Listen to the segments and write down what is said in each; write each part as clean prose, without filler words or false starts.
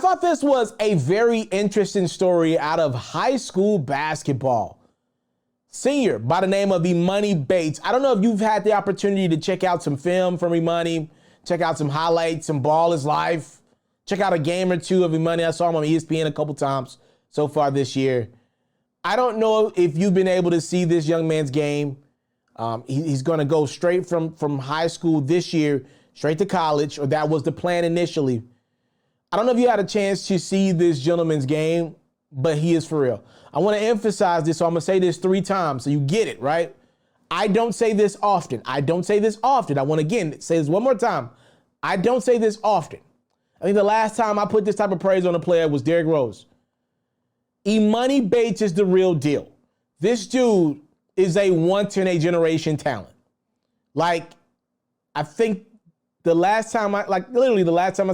thought this was a very interesting story out of high school basketball. Senior by the name of Emoni Bates. I don't know if you've had the opportunity to check out some film from Emoni, check out some highlights, some Ball is Life, check out a game or two of Emoni. I saw him on ESPN a couple times so far this year. I don't know if you've been able to see this young man's game. He's going to go straight from high school this year, straight to college, or that was the plan initially. I don't know if you had a chance to see this gentleman's game, but he is for real. I want to emphasize this, so I'm going to say this 3 times so you get it, right? I don't say this often. I want to, again, say this one more time. I don't say this often. I think the last time I put this type of praise on a player was Derrick Rose. Emoni Bates is the real deal. This dude is a once-in-a-generation talent. Like, I think the last time I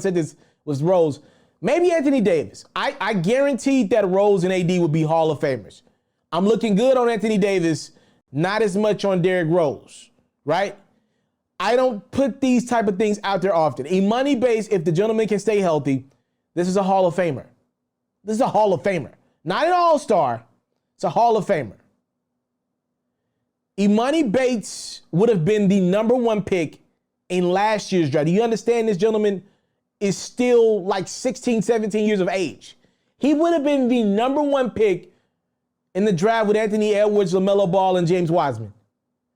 said this was Rose. Maybe Anthony Davis. I guaranteed that Rose and AD would be Hall of Famers. I'm looking good on Anthony Davis, not as much on Derrick Rose, right? I don't put these type of things out there often. Emoni Bates, if the gentleman can stay healthy, this is a Hall of Famer. This is a Hall of Famer. Not an all-star. It's a Hall of Famer. Emoni Bates would have been the #1 pick in last year's draft. Do you understand this gentleman is still like 16, 17 years of age? He would have been the #1 pick in the draft with Anthony Edwards, LaMelo Ball, and James Wiseman.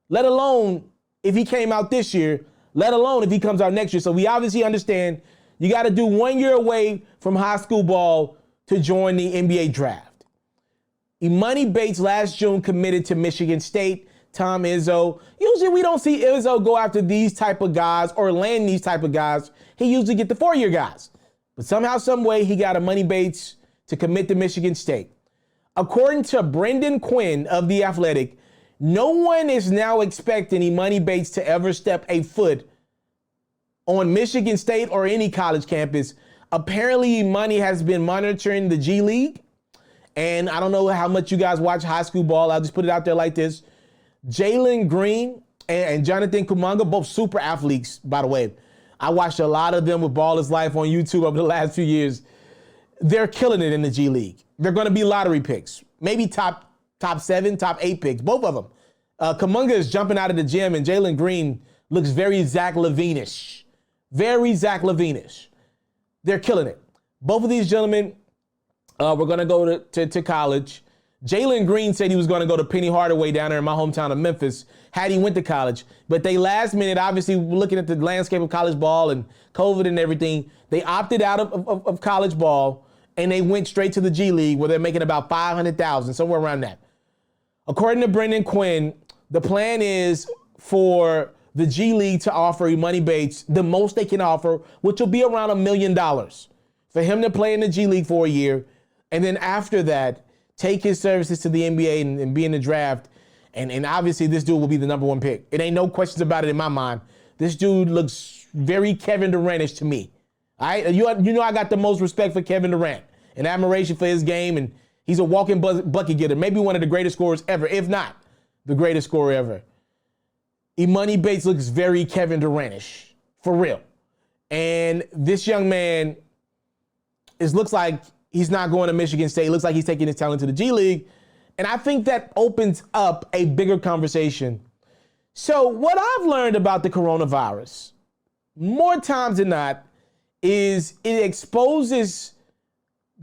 Let alone if he came out this year, let alone if he comes out next year. So we obviously understand you got to do 1 year away from high school ball to join the NBA draft. Emoni Bates last June committed to Michigan State. Tom Izzo. Usually we don't see Izzo go after these type of guys or land these type of guys. He usually get the 4-year guys. But somehow, some way, he got Emoni Bates to commit to Michigan State. According to Brendan Quinn of The Athletic, no one is now expecting Emoni Bates to ever step a foot on Michigan State or any college campus. Apparently, Emoni has been monitoring the G League. And I don't know how much you guys watch high school ball. I'll just put it out there like this. Jalen Green and Jonathan Kuminga, both super athletes, by the way. I watched a lot of them with Ball is Life on YouTube over the last few years. They're killing it in the G League. They're going to be lottery picks, maybe top 7, top 8 picks, both of them. Kuminga is jumping out of the gym, and Jalen Green looks very Zach LaVine-ish. Very Zach LaVine-ish. They're killing it. Both of these gentlemen were going to go to college. Jalen Green said he was going to go to Penny Hardaway down there in my hometown of Memphis had he went to college. But they last minute, obviously looking at the landscape of college ball and COVID and everything, they opted out of college ball and they went straight to the G League where they're making about $500,000, somewhere around that. According to Brendan Quinn, the plan is for the G League to offer Emoni Bates the most they can offer, which will be around $1 million for him to play in the G League for a year. And then after that, take his services to the NBA and be in the draft. And obviously this dude will be the #1 pick. It ain't no questions about it in my mind. This dude looks very Kevin Durant-ish to me. All right? You know I got the most respect for Kevin Durant and admiration for his game. And he's a walking bucket getter. Maybe one of the greatest scorers ever, if not the greatest scorer ever. Emoni Bates looks very Kevin Durant-ish, for real. And this young man looks like he's not going to Michigan State. It looks like he's taking his talent to the G League. And I think that opens up a bigger conversation. So what I've learned about the coronavirus, more times than not, is it exposes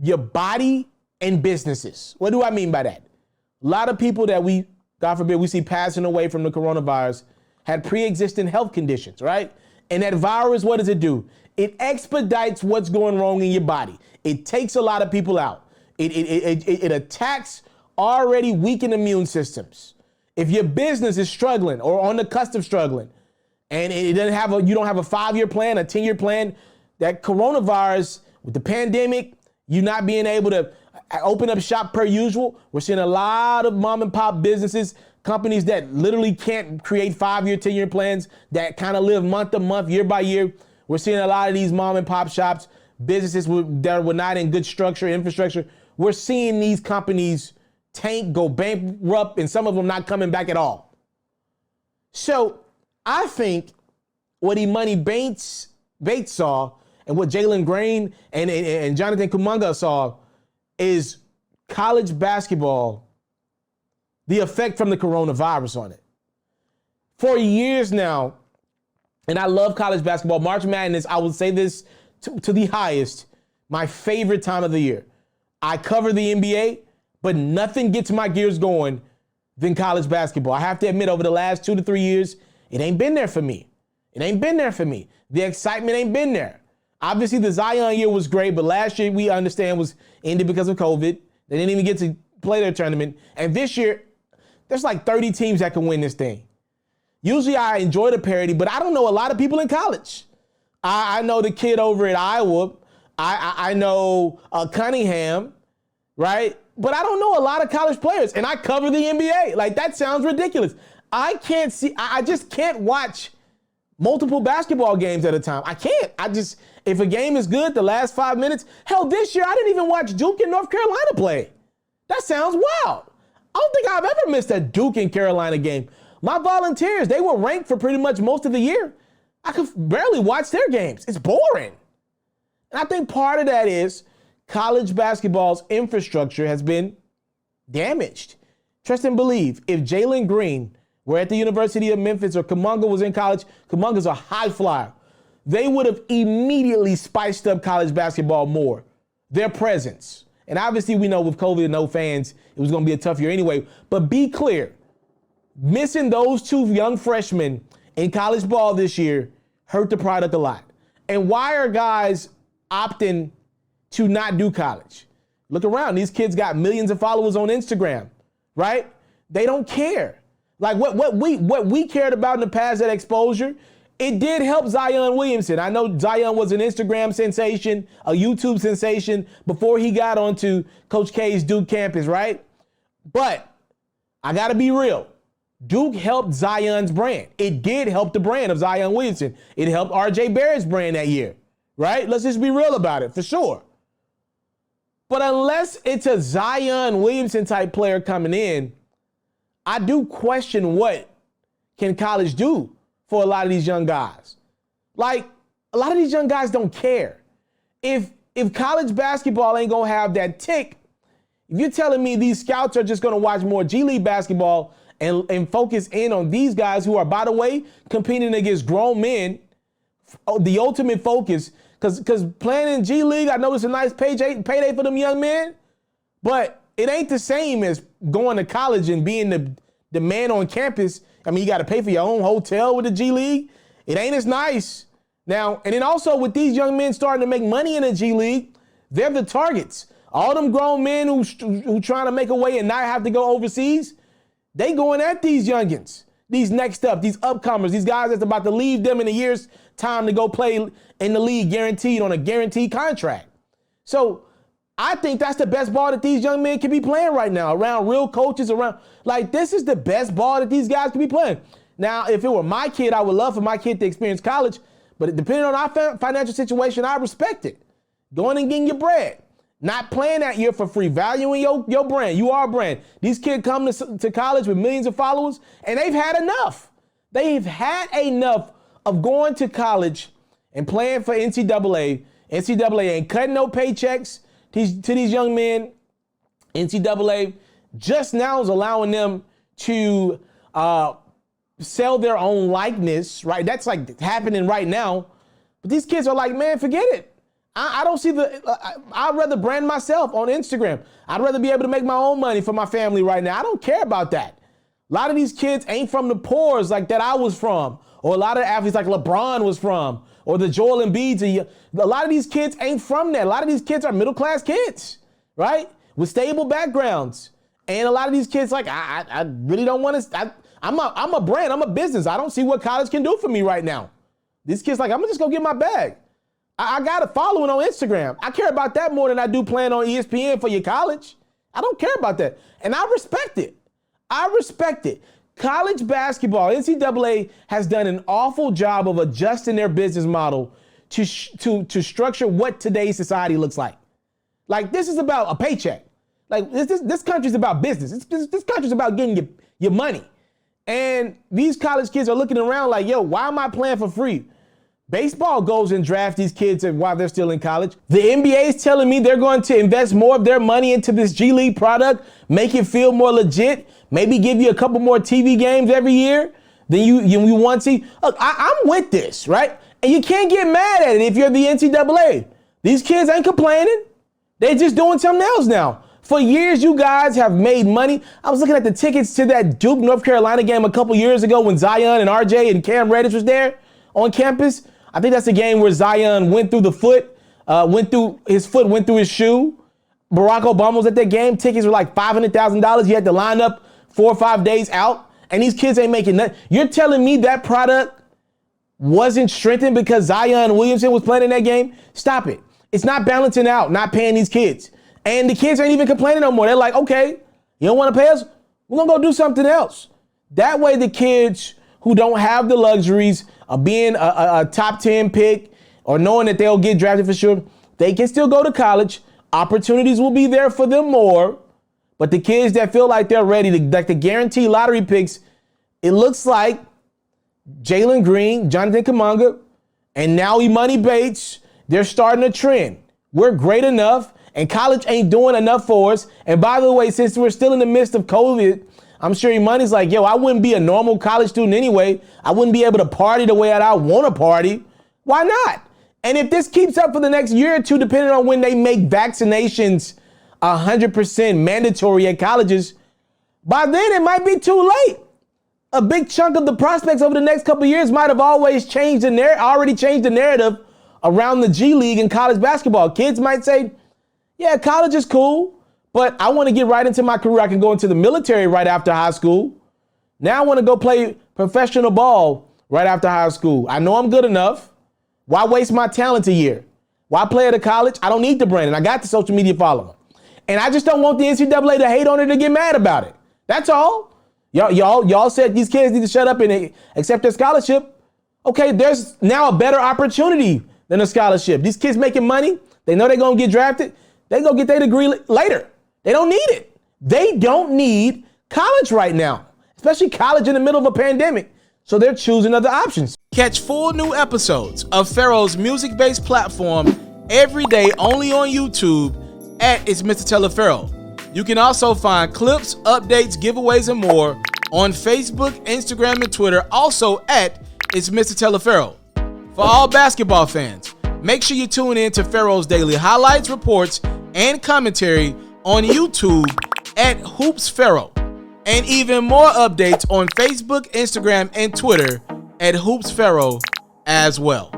your body and businesses. What do I mean by that? A lot of people that we, God forbid, we see passing away from the coronavirus had pre-existing health conditions, right? And that virus, what does it do? It expedites what's going wrong in your body. It takes a lot of people out. It attacks already weakened immune systems. If your business is struggling or on the cusp of struggling, and it doesn't have you don't have a 5-year plan, a 10-year plan, that coronavirus with the pandemic, you not being able to open up shop per usual. We're seeing a lot of mom and pop businesses, companies that literally can't create 5-year, 10-year plans, that kind of live month to month, year by year. We're seeing a lot of these mom and pop shops, businesses that were not in good infrastructure. We're seeing these companies tank, go bankrupt, and some of them not coming back at all. So I think what Emoni Bates saw, and what Jalen Green and Jonathan Kuminga saw is college basketball, the effect from the coronavirus on it. For years now, and I love college basketball, March Madness, I will say this to the highest, my favorite time of the year. I cover the NBA, but nothing gets my gears going than college basketball. I have to admit, over the last 2 to 3 years, it ain't been there for me. It ain't been there for me. The excitement ain't been there. Obviously, the Zion year was great, but last year, we understand, was ended because of COVID. They didn't even get to play their tournament. And this year, there's like 30 teams that can win this thing. Usually, I enjoy the parity, but I don't know a lot of people in college. I know the kid over at Iowa. I know Cunningham, right? But I don't know a lot of college players, and I cover the NBA. Like, that sounds ridiculous. I just can't watch multiple basketball games at a time. I can't. If a game is good, the last 5 minutes, hell, this year, I didn't even watch Duke and North Carolina play. That sounds wild. I don't think I've ever missed a Duke and Carolina game. My Volunteers, they were ranked for pretty much most of the year. I could barely watch their games. It's boring. And I think part of that is college basketball's infrastructure has been damaged. Trust and believe, if Jalen Green were at the University of Memphis or Kuminga was in college, Kuminga's a high flyer, they would have immediately spiced up college basketball more. Their presence. And obviously we know with COVID and no fans, it was going to be a tough year anyway. But be clear, missing those two young freshmen in college ball this year hurt the product a lot. And why are guys opting to not do college? Look around. These kids got millions of followers on Instagram, right? They don't care. Like what we cared about in the past, that exposure, it did help Zion Williamson. I know Zion was an Instagram sensation, a YouTube sensation before he got onto Coach K's Duke campus, right? But I got to be real. Duke helped Zion's brand. It did help the brand of Zion Williamson. It helped RJ Barrett's brand that year, right? Let's just be real about it, for sure. But unless it's a Zion Williamson type player coming in, I do question what can college do for a lot of these young guys. Like, a lot of these young guys don't care. If college basketball ain't gonna have that tick, if you're telling me these scouts are just gonna watch more G League basketball and focus in on these guys who are, by the way, competing against grown men, the ultimate focus, because playing in G League, I know it's a nice payday for them young men, but it ain't the same as going to college and being the man on campus. I mean, you got to pay for your own hotel with the G League. It ain't as nice. Now, and then also with these young men starting to make money in the G League, they're the targets. All them grown men who trying to make a way and not have to go overseas, they going at these youngins, these next up, these upcomers, these guys that's about to leave them in a year's time to go play in the league guaranteed on a guaranteed contract. So I think that's the best ball that these young men can be playing right now, around real coaches, around, like, this is the best ball that these guys can be playing. Now, if it were my kid, I would love for my kid to experience college, but depending on our financial situation, I respect it. Going and getting your bread. Not playing that year for free, valuing your brand. You are a brand. These kids come to college with millions of followers, and they've had enough. They've had enough of going to college and playing for NCAA. NCAA ain't cutting no paychecks to these young men. NCAA just now is allowing them to sell their own likeness, right? That's like happening right now. But these kids are like, man, forget it. I don't see I'd rather brand myself on Instagram. I'd rather be able to make my own money for my family right now. I don't care about that. A lot of these kids ain't from the poors like that I was from, or a lot of athletes like LeBron was from, or the Joel Embiid's. A lot of these kids ain't from that. A lot of these kids are middle-class kids, right? With stable backgrounds. And a lot of these kids, like, I really don't want to, I'm a brand, I'm a business. I don't see what college can do for me right now. These kids like, I'm gonna just go get my bag. I got a following on Instagram. I care about that more than I do playing on ESPN for your college. I don't care about that. And I respect it. I respect it. College basketball, NCAA has done an awful job of adjusting their business model to structure what today's society looks like. Like, this is about a paycheck. Like, this country's about business. This country's about getting your money. And these college kids are looking around like, yo, why am I playing for free? Baseball goes and drafts these kids while they're still in college. The NBA is telling me they're going to invest more of their money into this G League product, make it feel more legit, maybe give you a couple more TV games every year than you want to see. Look, I'm with this, right? And you can't get mad at it if you're the NCAA. These kids ain't complaining. They're just doing something else now. For years, you guys have made money. I was looking at the tickets to that Duke, North Carolina game a couple years ago when Zion and RJ and Cam Reddish was there on campus. I think that's the game where Zion went through his shoe. Barack Obama was at that game. Tickets were like $500,000. You had to line up 4 or 5 days out, and these kids ain't making nothing. You're telling me that product wasn't strengthened because Zion Williamson was playing in that game? Stop it. It's not balancing out, not paying these kids. And the kids ain't even complaining no more. They're like, okay, you don't want to pay us? We're going to go do something else. That way the kids who don't have the luxuries of being a top 10 pick or knowing that they'll get drafted for sure, they can still go to college. Opportunities will be there for them more. But the kids that feel like they're ready, like the guaranteed lottery picks, it looks like Jalen Green, Jonathan Kuminga, and now Emoni Bates, they're starting a trend. We're great enough, and college ain't doing enough for us. And by the way, since we're still in the midst of COVID, I'm sure Emoni's like, yo, I wouldn't be a normal college student anyway. I wouldn't be able to party the way that I want to party. Why not? And if this keeps up for the next year or two, depending on when they make vaccinations 100% mandatory at colleges, by then it might be too late. A big chunk of the prospects over the next couple of years might have already changed the narrative around the G League and college basketball. Kids might say, yeah, college is cool, but I want to get right into my career. I can go into the military right after high school. Now I want to go play professional ball right after high school. I know I'm good enough. Why waste my talent a year? Why play at a college? I don't need the brand, and I got the social media following. And I just don't want the NCAA to hate on it and get mad about it. That's all. Y'all said these kids need to shut up and accept their scholarship. Okay, there's now a better opportunity than a scholarship. These kids making money. They know they're going to get drafted. They go get their degree later. They don't need it. They don't need college right now, especially college in the middle of a pandemic. So they're choosing other options. Catch full new episodes of FERRO's music-based platform every day only on YouTube at It's Mr.Taliaferro. You can also find clips, updates, giveaways, and more on Facebook, Instagram, and Twitter, also at It's Mr.Taliaferro. For all basketball fans, make sure you tune in to FERRO's daily highlights, reports, and commentary on YouTube at Hoops FERRO, and even more updates on Facebook, Instagram, and Twitter at Hoops FERRO as well.